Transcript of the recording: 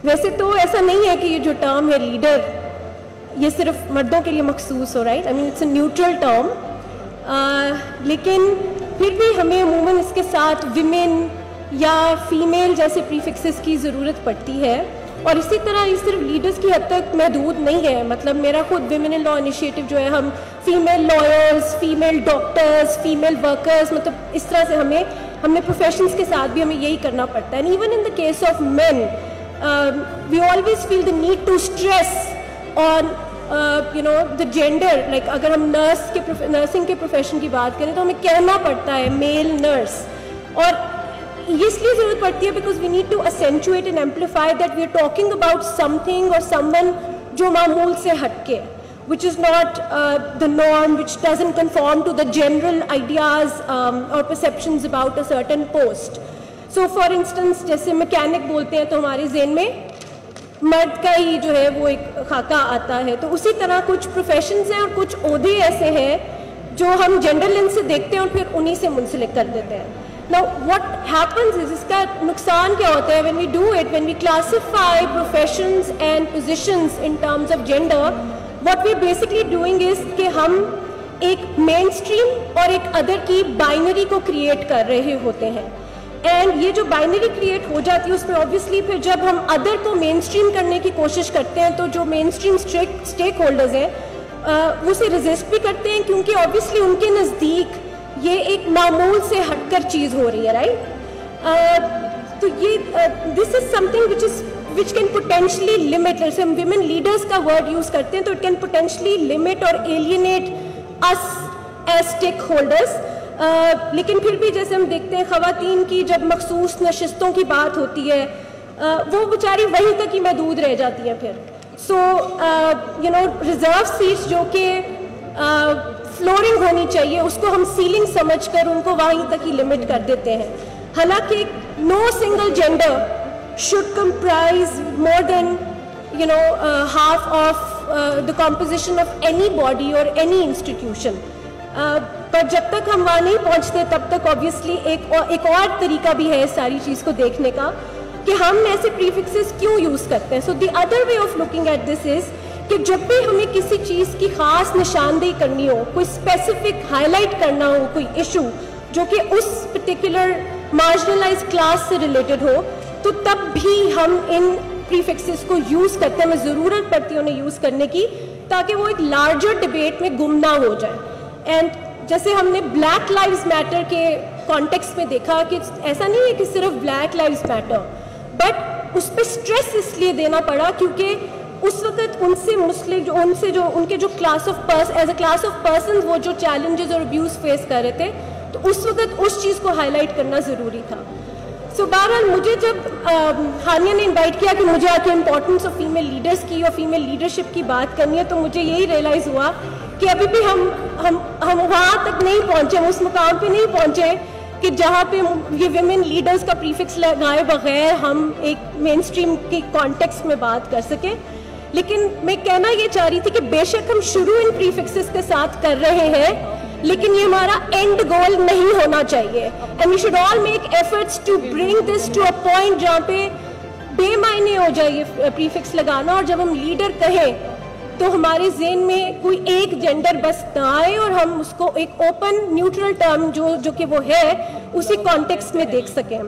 ویسے تو ایسا نہیں ہے کہ یہ جو ٹرم ہے لیڈر یہ صرف مردوں کے لیے مخصوص ہو، right? I mean it's a neutral term, لیکن پھر بھی ہمیں عموماً اس کے ساتھ ویمن یا فیمیل جیسے پریفکسز کی ضرورت پڑتی ہے. اور اسی طرح یہ صرف لیڈرز کی حد تک محدود نہیں ہے. مطلب میرا خود ویمن ان لا انیشیٹو جو ہے، ہم female lawyers, female doctors, female workers, مطلب اس طرح سے ہمیں پروفیشنز کے ساتھ بھی ہمیں یہی کرنا پڑتا ہے. And even in the case of men we always feel the need to stress on the gender. Like اگر ہم نرسنگ کے پروفیشن کی بات کریں تو ہمیں کہنا پڑتا ہے میل نرس، اور اس لیے ضرورت پڑتی ہے because we need to accentuate and amplify that we are talking about something or someone جو معمول سے ہٹ کے، which is not the norm, which doesn't conform to the general ideas or perceptions about a certain post. So for instance جیسے mechanic بولتے ہیں تو ہمارے ذہن میں مرد کا ہی جو ہے وہ ایک خاکہ آتا ہے. تو اسی طرح کچھ پروفیشنز ہیں اور کچھ عہدے ایسے ہیں جو ہم جینڈر لینس سے دیکھتے ہیں اور پھر انہی سے منسلک کر دیتے ہیں. Now what happens is اس کا نقصان کیا ہوتا ہے when we do it, when we classify professions and positions in terms of gender, what we're basically doing is کہ ہم ایک مین اسٹریم اور ایک ادر کی بائنری کو کریٹ کر رہے ہوتے ہیں. اینڈ یہ جو بائنری کریٹ ہو جاتی ہے اس میں اوبیسلی پھر جب ہم ادر کو مین اسٹریم کرنے کی کوشش کرتے ہیں تو جو مین اسٹریم اسٹیک ہولڈرز ہیں وہ اسے ریزسٹ بھی کرتے ہیں، کیونکہ اوبیسلی ان کے نزدیک یہ ایک معمول سے ہٹ کر چیز ہو رہی ہے، رائٹ؟ تو یہ this is something which can potentially limit. جیسے ہم ویمن لیڈرس کا ورڈ یوز کرتے ہیں تو اٹ کین پوٹینشلی لمٹ اور alienate us as stakeholders. لیکن پھر بھی جیسے ہم دیکھتے ہیں خواتین کی جب مخصوص نشستوں کی بات ہوتی ہے وہ بیچاری وہیں تک ہی محدود رہ جاتی ہیں. پھر سو ریزرو سیٹس جو کہ فلورنگ ہونی چاہیے اس کو ہم سیلنگ سمجھ کر ان کو وہیں تک ہی لمٹ کر دیتے ہیں. حالانکہ no single gender should comprise more than half of the composition of any body or any institution. پر جب تک ہم وہاں نہیں پہنچتے تب تک obviously ایک اور طریقہ بھی ہے اس ساری چیز کو دیکھنے کا کہ ہم ایسے پریفکسز کیوں یوز کرتے ہیں. So the other way of looking at this is کہ جب بھی ہمیں کسی چیز کی خاص نشاندہی کرنی ہو، کوئی اسپیسیفک ہائی لائٹ کرنا ہو کوئی ایشو جو کہ اس پرٹیکولر مارجنلائز کلاس سے ریلیٹڈ ہو، تو تب بھی ہم ان پریفکسز کو یوز کرتے ہیں. ہمیں ضرورت پڑتی ہے انہیں یوز کرنے کی تاکہ وہ ایک لارجر ڈبیٹ میں گم نہ ہو جائے. اینڈ جیسے ہم نے بلیک لائیوز میٹر کے کانٹیکسٹ میں دیکھا کہ ایسا نہیں ہے کہ صرف بلیک لائیوز میٹر، بٹ اس پہ اسٹریس اس لیے دینا پڑا کیونکہ اس وقت ان سے مسلم ان کے جو class of as a class of persons وہ جو چیلنجز اور ابیوز فیس کر رہے تھے تو اس وقت اس چیز کو ہائی لائٹ کرنا ضروری تھا. سو بہرحال مجھے جب ہانیہ نے انوائٹ کیا کہ مجھے آ کے امپورٹنس آف فیمیل لیڈرس کی اور فیمیل لیڈرشپ کی بات کرنی ہے تو مجھے یہی ریئلائز ہوا کہ ابھی بھی ہم وہاں تک نہیں پہنچے، ہم اس مقام پہ نہیں پہنچے کہ جہاں پہ یہ ویمن لیڈرز کا پریفکس لگائے بغیر ہم ایک مین اسٹریم کی کانٹیکسٹ میں بات کر سکیں. لیکن میں کہنا یہ چاہ رہی تھی کہ بے شک ہم شروع ان پریفکسز کے ساتھ کر رہے ہیں لیکن یہ ہمارا اینڈ گول نہیں ہونا چاہیے. And we should all make efforts to bring this to a point جہاں پہ بے معنی ہو جائے یہ پریفکس لگانا، اور جب ہم لیڈر کہیں تو ہمارے ذہن میں کوئی ایک جینڈر بس نہ آئے اور ہم اس کو ایک اوپن نیوٹرل ٹرم جو کہ وہ ہے اسی کانٹیکسٹ میں دیکھ سکیں.